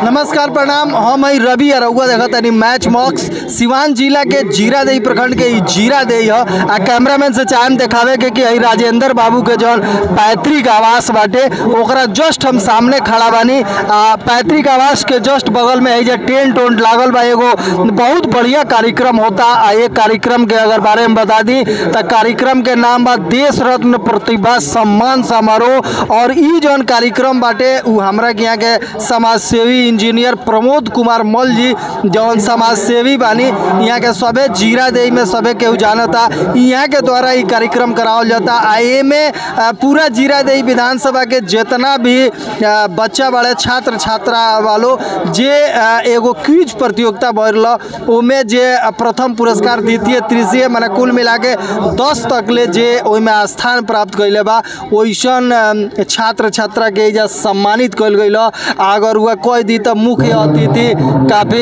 नमस्कार प्रणाम। हम हई रवि अरुआ देखा तनी मैच मॉक्स सिवान जिला के जीरादेई प्रखंड के जीरादेई है। आ कैमरामैन से चाहम देखावे के कि हई राजेंद्र बाबू के जौन पैतृक आवास बाटे ओकरा जस्ट हम सामने खड़ा बानी। पैतृक आवास के जस्ट बगल में है टेंट ओंट लागल बा। एगो बहुत बढ़िया कार्यक्रम होता। ये कार्यक्रम के अगर बारे में बता दी तो कार्यक्रम के नाम बा देश रत्न प्रतिभा सम्मान समारोह। और ई जौन कार्यक्रम बाटे उ हमरा के यहाँ के समाज सेवी इंजीनियर प्रमोद कुमार मल जी जौन समाज सेवी बानी यहाँ के सबे जीरादेई में सबे केहू जानता यहाँ के द्वारा ये कार्यक्रम करावल जाता। आए में पूरा जीरादेई विधानसभा के जितना भी बच्चा बड़े छात्र छात्रा वालों जे एगो क्विज प्रतियोगिता बढ़ल ओमे जे प्रथम पुरस्कार द्वितीय तृतीय माने कुल मिला के 10 तक ले जे ओइमे स्थान प्राप्त कैले बा वैसन छात्र छात्रा के सम्मानित कल गई। अगर वह कोई दी तो मुख्य अतिथि काफ़ी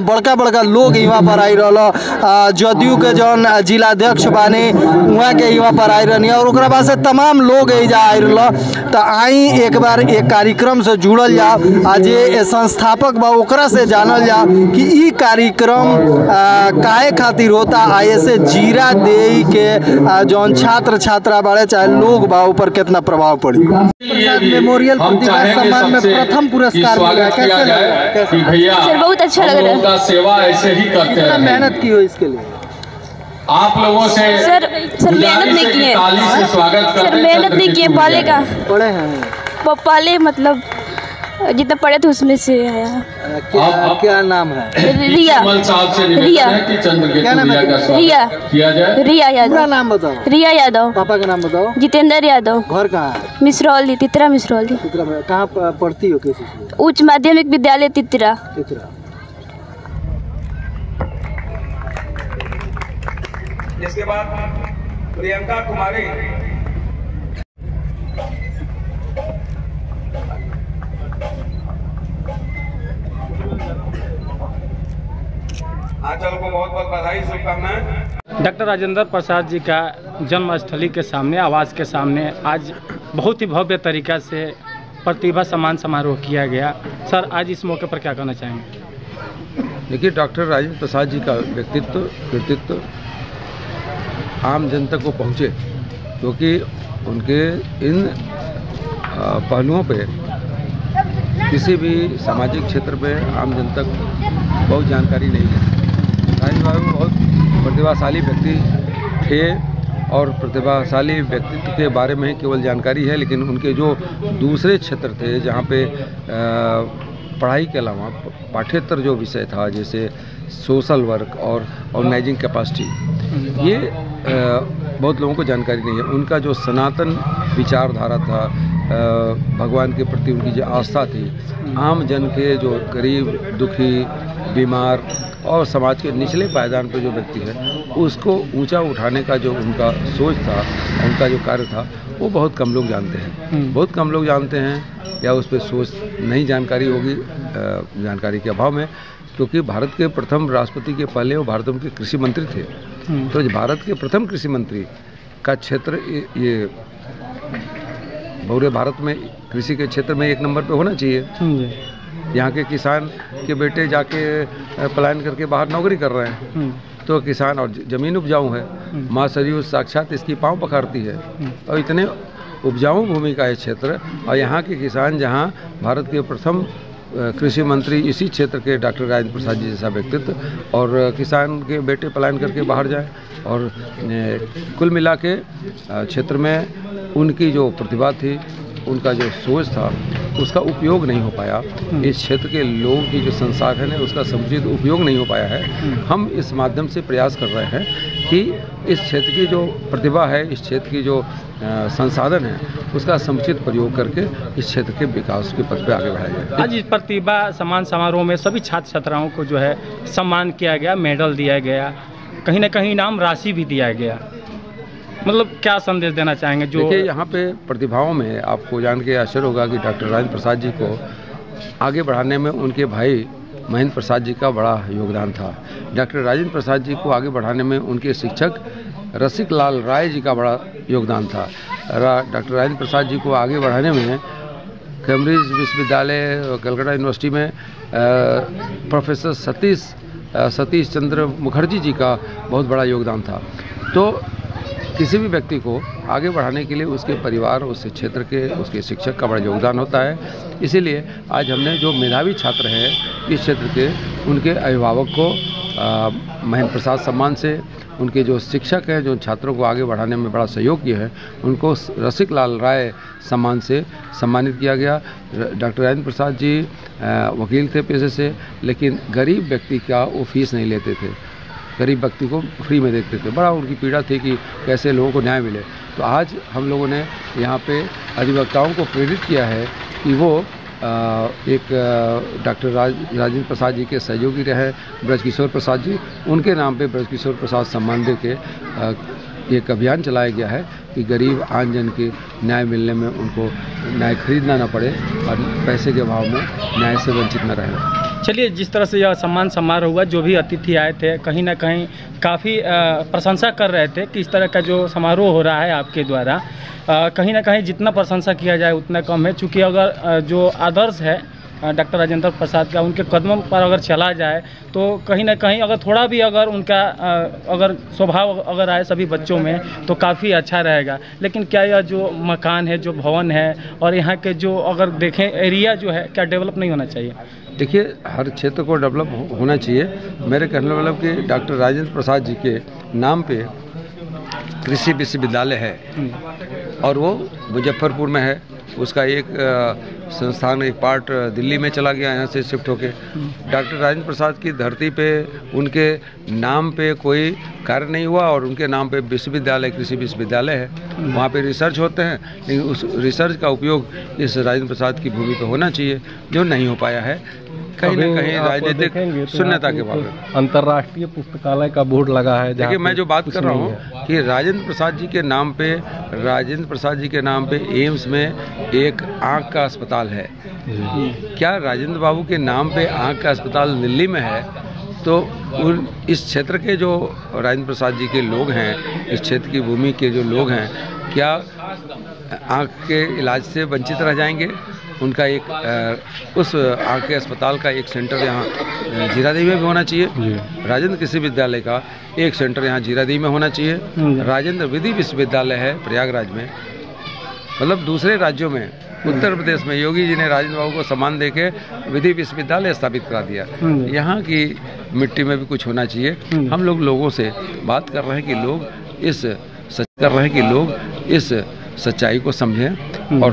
बड़का बड़का लोग यहाँ पर आई रहा। जदयू के जौन जिलाध्यक्ष बानी वहाँ के यहाँ पर आई रही और ओकरा बाद से तमाम लोग एजा आई रहा। तो आई एक बार एक कार्यक्रम से जुड़ल जाओ। आज ये संस्थापक बा ओकरा से जानल जाओ कि ई कार्यक्रम काहे खातिर होता। आए से जीरादेई के जौन छात्र छात्रा बाड़े चाहे लोग बा ऊपर कितना प्रभाव पड़ी। मेमोरियल प्रतिभा सम्मान में प्रथम पुरस्कार मिला, कैसे लगा? सर बहुत अच्छा लग रहा है। सेवा ऐसे ही करते हैं। मेहनत की हो इसके लिए आप लोगों से सर मेहनत नहीं किए सर मेहनत नहीं किए पहले का पढ़े हैं पहले मतलब जितना पढ़े थे उसमें से आया। क्या नाम है? रिया रिया क्या नाम है? रिया यादव। पूरा नाम बताओ। रिया यादव। पापा का नाम बताओ। जितेंद्र यादव। घर कहाँ है? मिश्रौली तितरा मिश्रौली। कहाँ पढ़ती हो? किस उच्च माध्यमिक विद्यालय तितरा। इसके बाद प्रियंका कुमारी आंचल को बहुत बहुत बधाई शुभकामनाएं। डॉक्टर राजेंद्र प्रसाद जी का जन्मस्थली के सामने आवास के सामने आज बहुत ही भव्य तरीका से प्रतिभा सम्मान समारोह किया गया। सर आज इस मौके पर क्या कहना चाहेंगे? देखिए डॉक्टर राजेंद्र प्रसाद जी का व्यक्तित्व कृतित्व आम जनता को पहुँचे क्योंकि उनके इन पहलुओं पे किसी भी सामाजिक क्षेत्र पे आम जनता को बहुत जानकारी नहीं है। राजेंद्र बाबू बहुत प्रतिभाशाली व्यक्ति थे और प्रतिभाशाली व्यक्तित्व के बारे में केवल जानकारी है, लेकिन उनके जो दूसरे क्षेत्र थे जहाँ पे पढ़ाई के अलावा पाठ्येतर जो विषय था जैसे सोशल वर्क और ऑर्गेनाइजिंग कैपेसिटी ये बहुत लोगों को जानकारी नहीं है। उनका जो सनातन विचारधारा था भगवान के प्रति उनकी जो आस्था थी आम जन के जो गरीब दुखी बीमार और समाज के निचले पायदान पर जो व्यक्ति है उसको ऊंचा उठाने का जो उनका सोच था उनका जो कार्य था वो बहुत कम लोग जानते हैं। बहुत कम लोग जानते हैं या उस पर सोच नहीं जानकारी होगी जानकारी के अभाव में, क्योंकि भारत के प्रथम राष्ट्रपति के पहले वो भारत के कृषि मंत्री थे। तो भारत के प्रथम कृषि मंत्री का क्षेत्र ये पूरे भारत में कृषि के क्षेत्र में 1 नंबर पे होना चाहिए। यहाँ के किसान के बेटे जाके पलायन करके बाहर नौकरी कर रहे हैं तो किसान और ज़मीन उपजाऊ है। माँ सरयू साक्षात इसकी पाँव पखारती है और इतने उपजाऊ भूमि का है क्षेत्र और यहाँ के किसान जहाँ भारत के प्रथम कृषि मंत्री इसी क्षेत्र के डॉक्टर राजेंद्र प्रसाद जी जैसा व्यक्तित्व और किसान के बेटे पलायन करके बाहर जाए और कुल मिला के क्षेत्र में उनकी जो प्रतिभा थी उनका जो सोच था उसका उपयोग नहीं हो पाया। इस क्षेत्र के लोगों की जो संसाधन है उसका समुचित उपयोग नहीं हो पाया है। हम इस माध्यम से प्रयास कर रहे हैं कि इस क्षेत्र की जो प्रतिभा है इस क्षेत्र की जो संसाधन है उसका समुचित प्रयोग करके इस क्षेत्र के विकास के पथ पर आगे बढ़ाया जाए। आज इस प्रतिभा सम्मान समारोह में सभी छात्र छात्राओं को जो है सम्मान किया गया, मेडल दिया गया, कहीं ना कहीं इनाम राशि भी दिया गया। मतलब क्या संदेश देना चाहेंगे? जो देखिए यहाँ पे प्रतिभाओं में आपको जान के आश्चर्य होगा कि डॉक्टर राजेंद्र प्रसाद जी को आगे बढ़ाने में उनके भाई महेंद्र प्रसाद जी का बड़ा योगदान था। डॉक्टर राजेंद्र प्रसाद जी को आगे बढ़ाने में उनके शिक्षक रसिक लाल राय जी का बड़ा योगदान था। डॉक्टर राजेंद्र प्रसाद जी को आगे बढ़ाने में कैम्ब्रिज विश्वविद्यालय कलकत्ता यूनिवर्सिटी में प्रोफेसर सतीश चंद्र मुखर्जी जी का बहुत बड़ा योगदान था। तो किसी भी व्यक्ति को आगे बढ़ाने के लिए उसके परिवार, उसके क्षेत्र के, उसके शिक्षक का बड़ा योगदान होता है। इसीलिए आज हमने जो मेधावी छात्र हैं इस क्षेत्र के, उनके अभिभावक को महेंद्र प्रसाद सम्मान से, उनके जो शिक्षक हैं जो छात्रों को आगे बढ़ाने में बड़ा सहयोग किया है, उनको रसिक लाल राय सम्मान से सम्मानित किया गया। डॉक्टर राजेंद्र प्रसाद जी वकील थे पेशे से, लेकिन गरीब व्यक्ति का वो फीस नहीं लेते थे, गरीब व्यक्ति को फ्री में देखते थे। बड़ा उनकी पीड़ा थी कि कैसे लोगों को न्याय मिले। तो आज हम लोगों ने यहाँ पे अधिवक्ताओं को प्रेरित किया है कि वो एक डॉक्टर राजेंद्र प्रसाद जी के सहयोगी रहे ब्रजकिशोर प्रसाद जी, उनके नाम पे ब्रजकिशोर प्रसाद सम्मान दे के एक अभियान चलाया गया है कि गरीब आमजन के न्याय मिलने में उनको न्याय खरीदना ना पड़े और पैसे के अभाव में न्याय से वंचित न रहे। चलिए, जिस तरह से यह सम्मान समारोह हुआ, जो भी अतिथि आए थे कहीं ना कहीं काफ़ी प्रशंसा कर रहे थे कि इस तरह का जो समारोह हो रहा है आपके द्वारा, कहीं ना कहीं जितना प्रशंसा किया जाए उतना कम है। चूँकि अगर जो आदर्श है डॉक्टर राजेंद्र प्रसाद का, उनके कदमों पर अगर चला जाए तो कहीं ना कहीं अगर थोड़ा भी अगर उनका अगर स्वभाव अगर आए सभी बच्चों में तो काफ़ी अच्छा रहेगा। लेकिन क्या यह जो मकान है, जो भवन है और यहाँ के जो अगर देखें एरिया जो है, क्या डेवलप नहीं होना चाहिए? देखिए, हर क्षेत्र को डेवलप होना चाहिए। मेरे कहने का मतलब कि डॉक्टर राजेंद्र प्रसाद जी के नाम पे कृषि विश्वविद्यालय है और वो मुजफ्फरपुर में है। उसका एक संस्थान, एक पार्ट दिल्ली में चला गया, यहाँ से शिफ्ट होके। डॉक्टर राजेंद्र प्रसाद की धरती पे उनके नाम पे कोई कार्य नहीं हुआ और उनके नाम पे विश्वविद्यालय, कृषि विश्वविद्यालय है। वहाँ पे रिसर्च होते हैं, लेकिन उस रिसर्च का उपयोग इस राजेंद्र प्रसाद की भूमि पे होना चाहिए, जो नहीं हो पाया है कहीं ना कहीं राजनीतिक शून्यता के बाद। अंतर्राष्ट्रीय पुस्तकालय का बोर्ड लगा है। देखिए, मैं जो बात कर रहा हूँ कि राजेंद्र प्रसाद जी के नाम पे एम्स में एक आँख का अस्पताल है। क्या राजेंद्र बाबू के नाम पे आँख का अस्पताल दिल्ली में है तो इस क्षेत्र के जो राजेंद्र प्रसाद जी के लोग हैं, इस क्षेत्र की भूमि के जो लोग हैं, क्या आँख के इलाज से वंचित रह जाएंगे? उनका एक उस आँख के अस्पताल का एक सेंटर यहाँ जीरादेवी में भी होना चाहिए। राजेंद्र कृषि विद्यालय का एक सेंटर यहाँ जीरादेवी में होना चाहिए। राजेंद्र विधि विश्वविद्यालय है प्रयागराज में। मतलब दूसरे राज्यों में, उत्तर प्रदेश में योगी जी ने राजेंद्र बाबू को सम्मान देके विधि विश्वविद्यालय स्थापित करा दिया। यहाँ की मिट्टी में भी कुछ होना चाहिए। हम लोगों से बात कर रहे हैं कि लोग इस सच्चाई को समझें और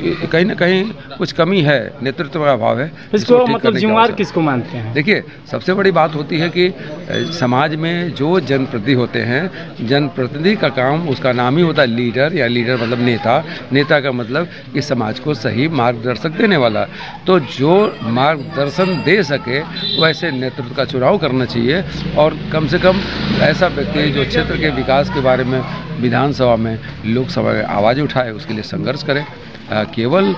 कहीं ना कहीं कुछ कमी है, नेतृत्व का अभाव है। इसको मतलब जिम्मेवार किसको मानते हैं? देखिए, सबसे बड़ी बात होती है कि समाज में जो जनप्रतिनिधि होते हैं, जनप्रतिनिधि का काम, उसका नाम ही होता है लीडर, या लीडर मतलब नेता। नेता का मतलब कि समाज को सही मार्गदर्शक देने वाला। तो जो मार्गदर्शन दे सके वैसे नेतृत्व का चुनाव करना चाहिए और कम से कम ऐसा व्यक्ति जो क्षेत्र के विकास के बारे में विधानसभा में, लोकसभा में आवाज़ उठाए, उसके लिए संघर्ष करें। केवल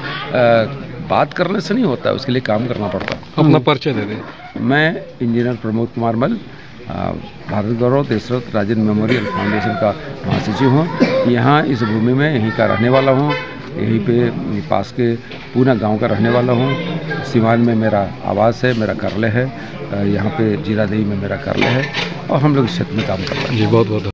बात करने से नहीं होता, उसके लिए काम करना पड़ता। अपना परिचय दे दें। मैं इंजीनियर प्रमोद कुमार मल, भारत गौरव दशरथ राजेंद्र मेमोरियल फाउंडेशन का महासचिव हूँ। यहाँ इस भूमि में यहीं का रहने वाला हूँ, यहीं पे पास के पूना गांव का रहने वाला हूँ। सिवान में मेरा आवास है, मेरा कार्यालय है, यहाँ पे जीरादेवी में मेरा कार्यालय है और हम लोग इस क्षेत्र में काम कर रहे हैं। जी, बहुत बहुत